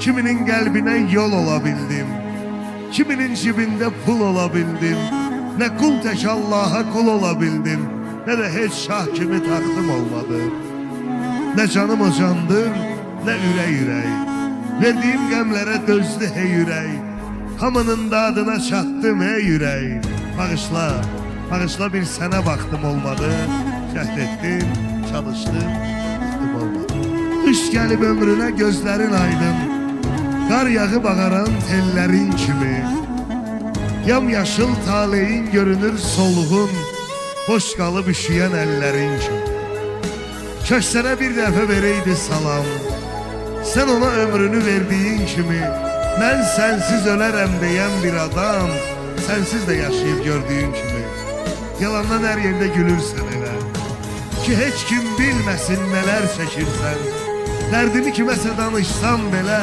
Kiminin qəlbinə yol ola bildim, kiminin cibində pul ola bildim. Nə qul tək Allaha qul ola bildim, nə də heç şah kimi taxtım olmadı. Nə canım o candır, nə ürək ürək. Verdiyim qəmlərə dözdü hey ürək. Hamının dadına çatdım hey ürək. Bağışla, bağışla bir sənə baxdım olmadı. Cəhd etdim, çalışdım, baxdım olmadı. Qış gəlib ömrünə gözlərin aydın, qar yağıb ağaran tellərin kimi. Yamyaşıl taleyin görünür soluğun, boş qalıb üşüyən əllərin kimi. Kaş sənə bir dəfə verəydi salam, sən ona ömrünü verdiyin kimi. Mən sənsiz ölərəm deyən bir adam, sənsiz də yaşayıb gördüyün kimi. Yalandan hər yerdə gülürsən elə, ki heç kim bilməsin nələr çəkirsən. Dərdimi kiməsə danışsam belə,